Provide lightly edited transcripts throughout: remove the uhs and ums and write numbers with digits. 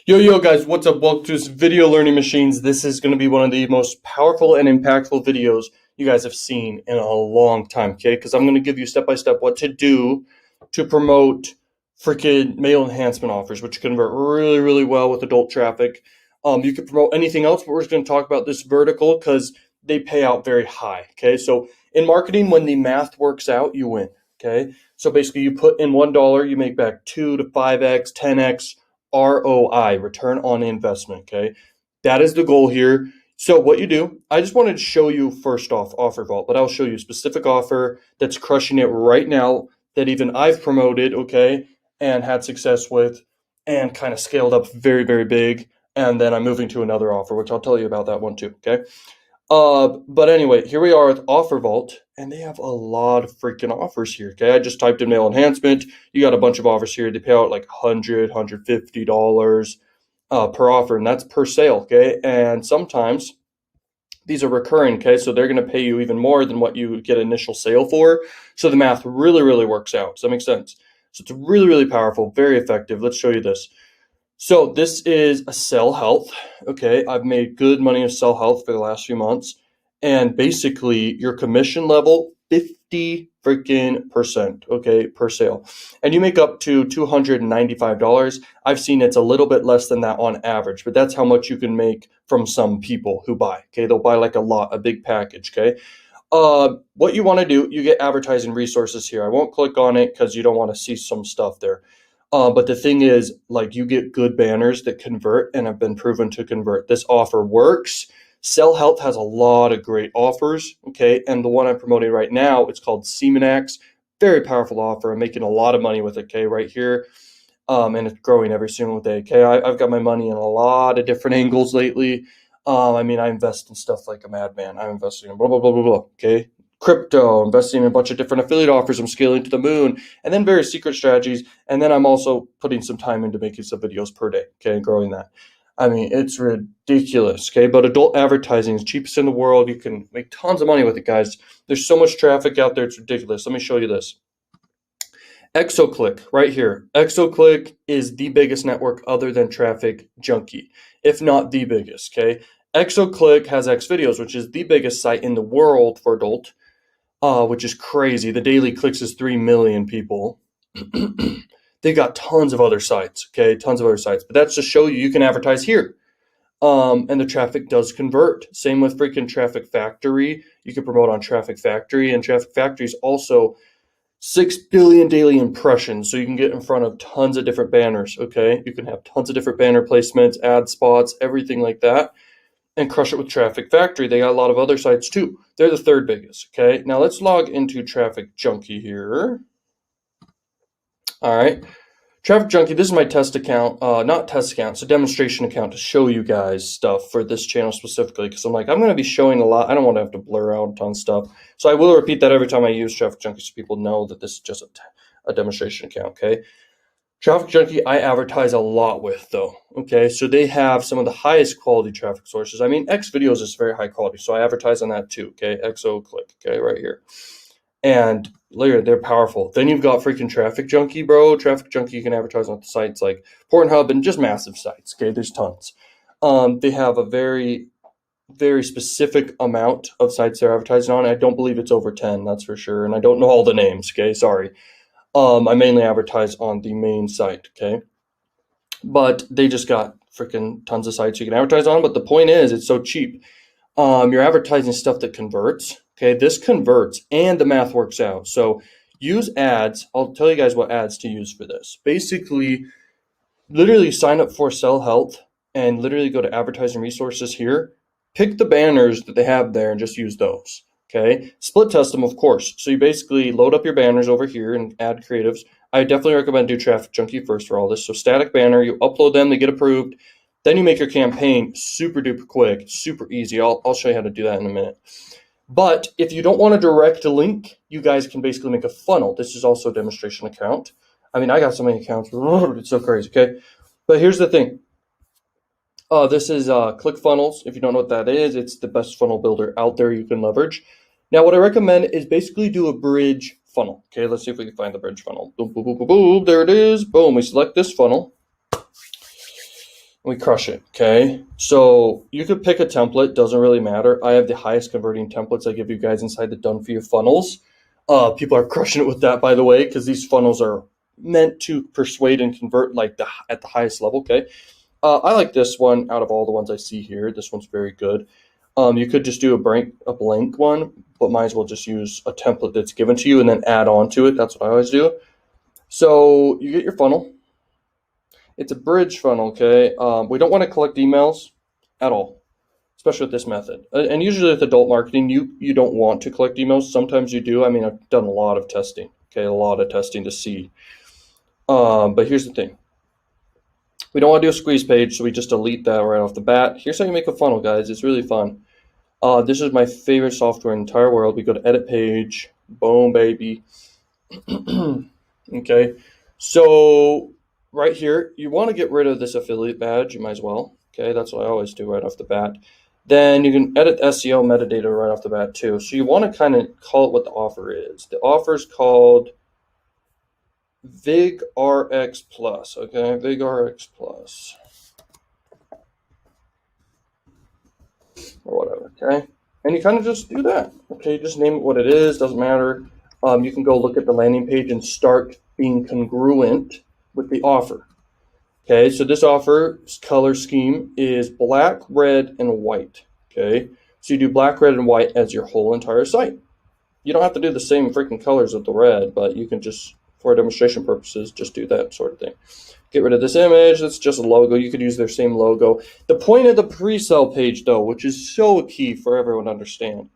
Yo guys, what's up? Welcome to this video learning machines. This is going to be one of the most powerful and impactful videos you guys have seen in a long time, okay? Because I'm going to give you step by step what to do to promote freaking mail enhancement offers, which convert really well with adult traffic. You could promote anything else, but we're just going to talk about this vertical because they pay out very high, okay? So in marketing, when the math works out, you win, okay? So basically, you put in $1, you make back 2 to 5x, 10x ROI, return on investment, okay? That is the goal here. So what you do, I just wanted to show you first off Offer Vault, but I'll show you a specific offer that's crushing it right now that even I've promoted, okay, and had success with and kind of scaled up very big. And then I'm moving to another offer, which I'll tell you about that one too, okay? But anyway, here we are with Offer Vault, and they have a lot of freaking offers here. Okay, I just typed in mail enhancement. You got a bunch of offers here. They pay out like $150 per offer, and that's per sale. Okay, and sometimes these are recurring. Okay, so they're going to pay you even more than what you get initial sale for. So the math really works out. Does that make sense? So it's really powerful, very effective. Let's show you this. So this is a Cell Health. Okay, I've made good money with Cell Health for the last few months, and basically your commission level 50 freaking percent. Okay, per sale, and you make up to $295. I've seen it's a little bit less than that on average, but that's how much you can make from some people who buy. Okay, they'll buy like a big package. Okay. What you want to do, you get advertising resources here. I won't click on it because you don't want to see some stuff there. But the thing is, like, you get good banners that convert and have been proven to convert. This offer works. Cell Health has a lot of great offers, okay? And the one I'm promoting right now, it's called Semenax. Very powerful offer. I'm making a lot of money with it, okay, right here. And it's growing every single day, okay? I've got my money in a lot of different angles lately. I invest in stuff like a madman. I'm investing in blah, okay? Crypto, investing in a bunch of different affiliate offers. I'm scaling to the moon, and then various secret strategies. And then I'm also putting some time into making some videos per day, okay, and growing that. It's ridiculous, okay? But adult advertising is cheapest in the world. You can make tons of money with it, guys. There's so much traffic out there, it's ridiculous. Let me show you this. ExoClick, right here. ExoClick is the biggest network other than Traffic Junkie, if not the biggest, okay? ExoClick has Xvideos, which is the biggest site in the world for adult, which is crazy. The daily clicks is 3 million people. They got tons of other sites, okay? Tons of other sites. But that's to show you can advertise here. And the traffic does convert. Same with freaking Traffic Factory. You can promote on Traffic Factory, and Traffic Factory is also 6 billion daily impressions, so you can get in front of tons of different banners, okay? You can have tons of different banner placements, ad spots, everything like that, and crush it with Traffic Factory. They got a lot of other sites too. They're the third biggest, okay? Now let's log into Traffic Junkie here. All right. Traffic Junkie, this is my test account, not test account, it's a demonstration account to show you guys stuff for this channel specifically, because I'm going to be showing a lot. I don't want to have to blur out a ton of stuff. So I will repeat that every time I use Traffic Junkie so people know that this is just a demonstration account, okay? Traffic Junkie, I advertise a lot with, though, okay? So they have some of the highest quality traffic sources. Xvideos is very high quality, so I advertise on that too, okay? ExoClick, okay, right here. And later, they're powerful. Then you've got freaking Traffic Junkie, bro. Traffic Junkie, you can advertise on sites like Pornhub and just massive sites, okay? There's tons. They have a very specific amount of sites they're advertising on. I don't believe it's over 10, that's for sure. And I don't know all the names, okay? Sorry. I mainly advertise on the main site, okay? But they just got freaking tons of sites you can advertise on. But the point is, it's so cheap. You're advertising stuff that converts. Okay, this converts and the math works out. So use ads. I'll tell you guys what ads to use for this. Basically, literally sign up for Cell Health and literally go to advertising resources here. Pick the banners that they have there and just use those. Okay, split test them, of course. So you basically load up your banners over here and add creatives. I definitely recommend do Traffic Junkie first for all this. So static banner, you upload them, they get approved. Then you make your campaign super duper quick, super easy. I'll show you how to do that in a minute. But if you don't want a direct link, you guys can basically make a funnel. This is also a demonstration account. I got so many accounts. It's so crazy, okay? But here's the thing. This is ClickFunnels. If you don't know what that is, it's the best funnel builder out there you can leverage. Now, what I recommend is basically do a bridge funnel. Okay, let's see if we can find the bridge funnel. Boom, boom, boom, boom, boom. There it is. Boom, we select this funnel. We crush it, okay? So you could pick a template, doesn't really matter. I have the highest converting templates I give you guys inside the Done For You funnels. People are crushing it with that, by the way, because these funnels are meant to persuade and convert like at the highest level, okay? I like this one out of all the ones I see here. This one's very good. You could just do a blank one, but might as well just use a template that's given to you and then add on to it. That's what I always do. So you get your funnel. It's a bridge funnel, okay? We don't want to collect emails at all, especially with this method. And usually with adult marketing, you don't want to collect emails. Sometimes you do. I mean, I've done a lot of testing, okay? A lot of testing to see. But here's the thing. We don't want to do a squeeze page, so we just delete that right off the bat. Here's how you make a funnel, guys. It's really fun. This is my favorite software in the entire world. We go to edit page. Boom, baby. Okay. So right here, you want to get rid of this affiliate badge. You might as well. Okay, that's what I always do right off the bat. Then you can edit SEO metadata right off the bat too. So you want to kind of call it what the offer is. The offer is called VigRx Plus. Okay, VigRx Plus. Or whatever, okay? And you kind of just do that. Okay, just name it what it is, doesn't matter. You can go look at the landing page and start being congruent with the offer. Okay, so this offer's color scheme is black, red, and white. Okay, so you do black, red, and white as your whole entire site. You don't have to do the same freaking colors with the red, but you can just, for demonstration purposes, just do that sort of thing. Get rid of this image. That's just a logo. You could use their same logo. The point of the pre-sale page, though, which is so key for everyone to understand,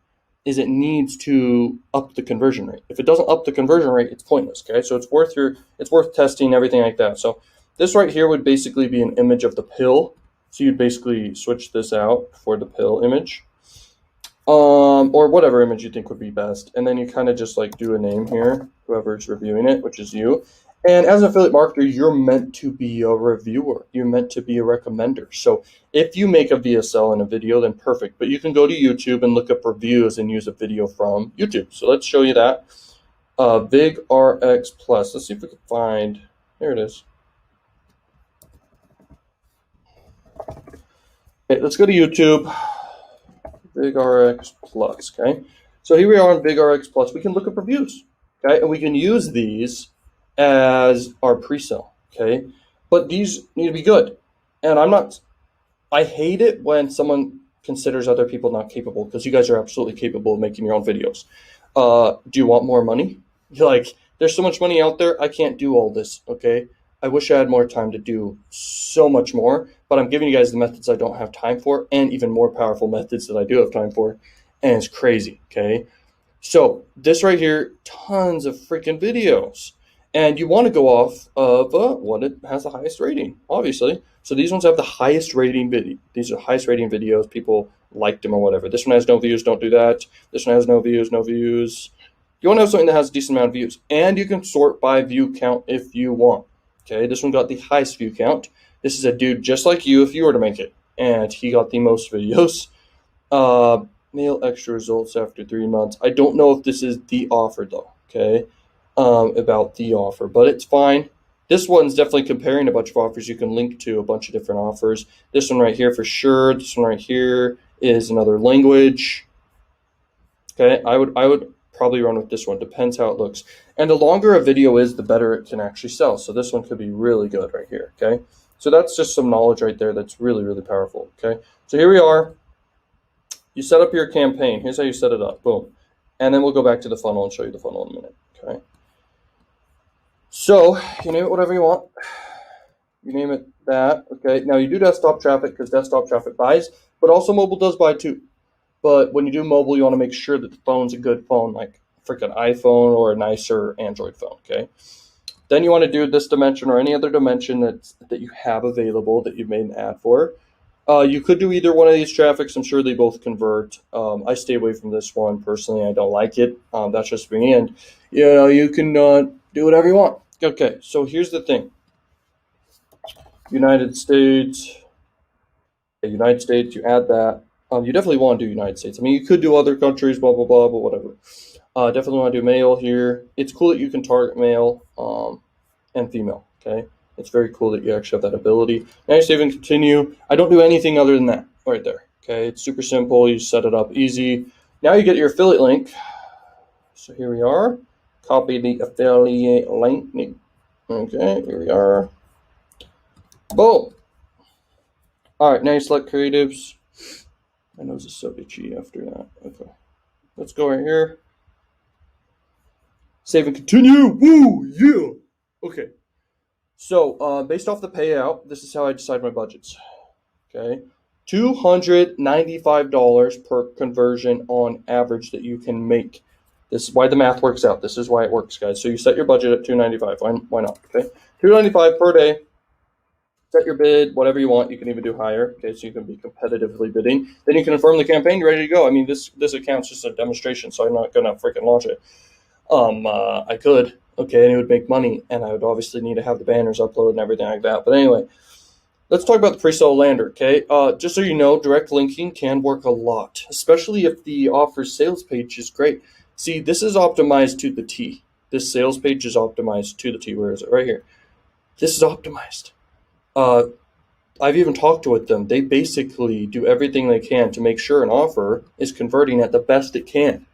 is it needs to up the conversion rate. If it doesn't up the conversion rate, it's pointless. Okay, so it's worth testing, everything like that. So this right here would basically be an image of the pill. So you'd basically switch this out for the pill image, or whatever image you think would be best. And then you kind of just like do a name here, whoever's reviewing it, which is you. And as an affiliate marketer, you're meant to be a reviewer. You're meant to be a recommender. So if you make a VSL in a video, then perfect. But you can go to YouTube and look up reviews and use a video from YouTube. So let's show you that. VigRx Plus. Let's see if we can find. There it is. Okay, let's go to YouTube. VigRx Plus. Okay. So here we are on VigRx Plus. We can look up reviews. Okay, and we can use these as our pre-sale, okay? But these need to be good. And I hate it when someone considers other people not capable, because you guys are absolutely capable of making your own videos. Do you want more money? You're like, there's so much money out there, I can't do all this, okay? I wish I had more time to do so much more, but I'm giving you guys the methods I don't have time for, and even more powerful methods that I do have time for, and it's crazy, okay? So this right here, tons of freaking videos. And you want to go off of what it has the highest rating, obviously. So these ones have the highest rating video. These are highest rating videos. People liked them or whatever. This one has no views. Don't do that. This one has no views. No views. You want to have something that has a decent amount of views. And you can sort by view count if you want. Okay, this one got the highest view count. This is a dude just like you if you were to make it. And he got the most videos. Mail extra results after 3 months. I don't know if this is the offer though. Okay. About the offer, but it's fine. This one's definitely comparing a bunch of offers. You can link to a bunch of different offers. This one right here for sure. This one right here is another language. Okay, I would probably run with this one. Depends how it looks. And the longer a video is, the better it can actually sell. So this one could be really good right here. Okay, so that's just some knowledge right there that's really, really powerful. Okay, so here we are. You set up your campaign. Here's how you set it up. Boom. And then we'll go back to the funnel and show you the funnel in a minute. Okay. So you name it whatever you want. You name it that. Okay. Now you do desktop traffic because desktop traffic buys, but also mobile does buy too. But when you do mobile, you want to make sure that the phone's a good phone, like a freaking iPhone or a nicer Android phone. Okay. Then you want to do this dimension or any other dimension that you have available that you've made an ad for. You could do either one of these traffics. I'm sure they both convert. I stay away from this one personally. I don't like it. That's just me. And you can do whatever you want. Okay, so here's the thing. United States, you add that. You definitely want to do United States. I mean, you could do other countries, blah, blah, blah, but whatever. Definitely want to do male here. It's cool that you can target male and female, okay? It's very cool that you actually have that ability. Now you save and continue. I don't do anything other than that right there. Okay, it's super simple. You set it up easy. Now you get your affiliate link. So here we are. Copy the affiliate link. Okay, here we are. Boom. All right, now you select creatives. My nose is so itchy after that. Okay, let's go right here. Save and continue. Woo, yeah. Okay, so based off the payout, this is how I decide my budgets. Okay, $295 per conversion on average that you can make. This is why the math works out. This is why it works, guys. So you set your budget at $295. Why not? Okay, $295 per day. Set your bid, whatever you want. You can even do higher, okay, so you can be competitively bidding. Then you confirm the campaign, you're ready to go. I mean, this account's just a demonstration, so I'm not going to freaking launch it. I could, okay, and it would make money, and I would obviously need to have the banners uploaded and everything like that. But anyway, let's talk about the pre-sale lander, okay? Just so you know, direct linking can work a lot, especially if the offer sales page is great. See, this is optimized to the T. This sales page is optimized to the T. Where is it? Right here. This is optimized. I've even talked with them. They basically do everything they can to make sure an offer is converting at the best it can.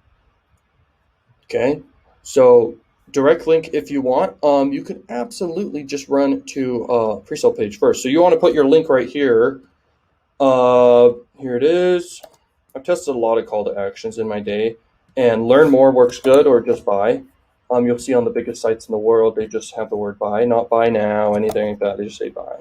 Okay, so direct link if you want. You can absolutely just run to pre-sale page first. So you want to put your link right here. Here it is. I've tested a lot of call to actions in my day, and learn more works good, or just buy. You'll see on the biggest sites in the world, they just have the word buy, not buy now, anything like that. They just say buy.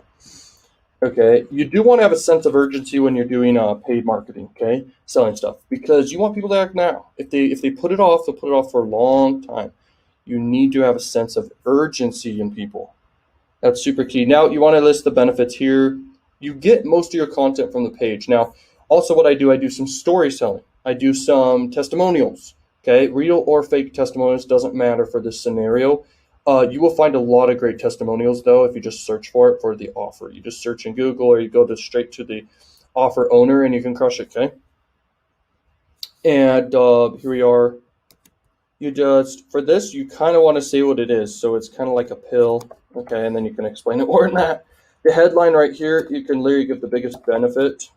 Okay, you do want to have a sense of urgency when you're doing paid marketing, okay, selling stuff, because you want people to act now. If they put it off, they'll put it off for a long time. You need to have a sense of urgency in people. That's super key. Now, you want to list the benefits here. You get most of your content from the page. Now, also what I do some story selling. I do some testimonials. Okay, real or fake testimonials, doesn't matter for this scenario. You will find a lot of great testimonials, though, if you just search for it for the offer. You just search in Google, or you go straight to the offer owner, and you can crush it, okay? And here we are. You just, for this, you kind of want to say what it is. So it's kind of like a pill, okay? And then you can explain it more than that. The headline right here, you can literally give the biggest benefit,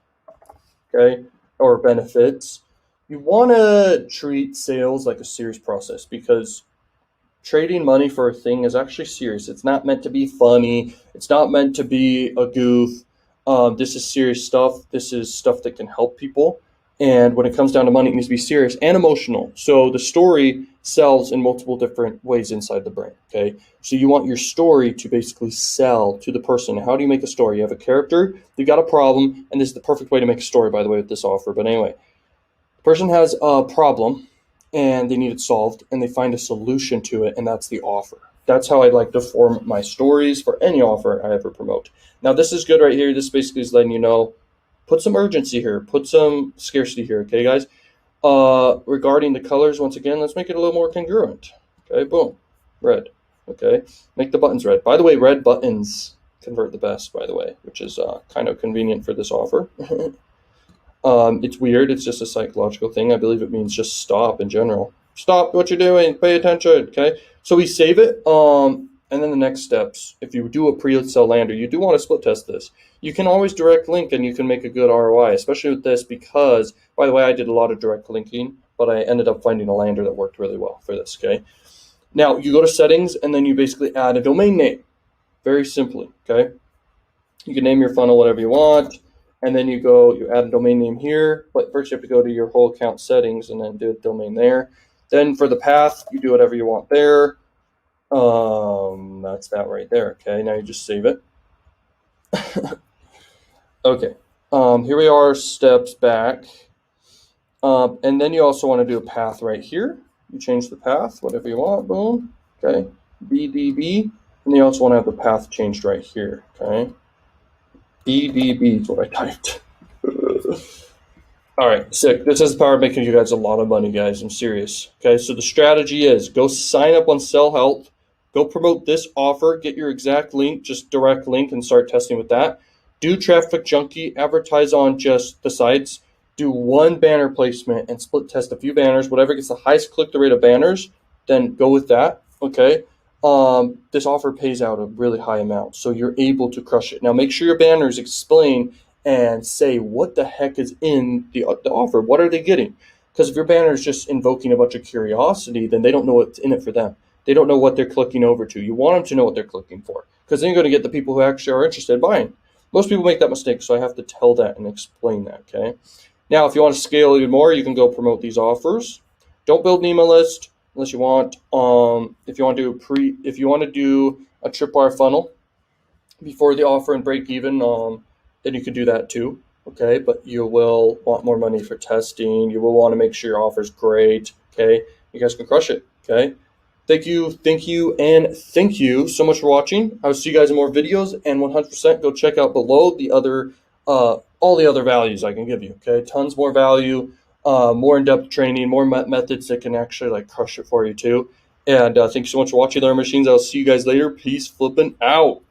okay, or benefits. You want to treat sales like a serious process, because trading money for a thing is actually serious. It's not meant to be funny. It's not meant to be a goof. This is serious stuff. This is stuff that can help people. And when it comes down to money, it needs to be serious and emotional. So the story sells in multiple different ways inside the brain, okay? So you want your story to basically sell to the person. How do you make a story? You have a character, you got a problem, and this is the perfect way to make a story, by the way, with this offer. But anyway, the person has a problem, and they need it solved, and they find a solution to it, and that's the offer. That's how I like to form my stories for any offer I ever promote. Now, this is good right here. This basically is letting you know, put some urgency here, put some scarcity here, okay, guys? Regarding the colors, once again, let's make it a little more congruent. Okay, boom, red, okay? Make the buttons red. By the way, red buttons convert the best, by the way, which is kind of convenient for this offer. It's weird. It's just a psychological thing. I believe it means just stop in general. Stop what you're doing. Pay attention. Okay. So we save it. And then the next steps, if you do a pre-sale lander, you do want to split test this. You can always direct link, and you can make a good ROI, especially with this, because, by the way, I did a lot of direct linking, but I ended up finding a lander that worked really well for this. Okay. Now you go to settings, and then you basically add a domain name, very simply. Okay. You can name your funnel whatever you want. And then you add a domain name here, but first you have to go to your whole account settings and then do a domain there. Then for the path, you do whatever you want there. That's that right there. Okay, now you just save it. Okay, here we are, steps back. And then you also want to do a path right here. You change the path, whatever you want, boom. Okay, BDB. And you also want to have the path changed right here, okay? BDB is what I typed. All right, sick. This has the power of making you guys a lot of money, guys. I'm serious. Okay, so the strategy is go sign up on Sell Health. Go promote this offer. Get your exact link, just direct link, and start testing with that. Do Traffic Junkie. Advertise on just the sites. Do one banner placement and split test a few banners. Whatever gets the highest click-through rate of banners, then go with that. Okay. this offer pays out a really high amount, so you're able to crush it. Now, make sure your banners explain and say what the heck is in the offer. What are they getting? Because if your banner is just invoking a bunch of curiosity, then they don't know what's in it for them. They don't know what they're clicking over to. You want them to know what they're clicking for, because then you're going to get the people who actually are interested in buying. Most people make that mistake, so I have to tell that and explain that, okay? Now, if you want to scale even more, you can go promote these offers. Don't build an email list unless you want. If you want to do a tripwire funnel before the offer and break even, then you could do that too. Okay, but you will want more money for testing. You will want to make sure your offer is great. Okay, you guys can crush it. Okay, thank you, and thank you so much for watching. I will see you guys in more videos, and 100% go check out below the other, all the other values I can give you. Okay, tons more value, more in-depth training, more methods that can actually like crush it for you too. And thank you so much for watching Learn Machines. I'll see you guys later. Peace flipping out.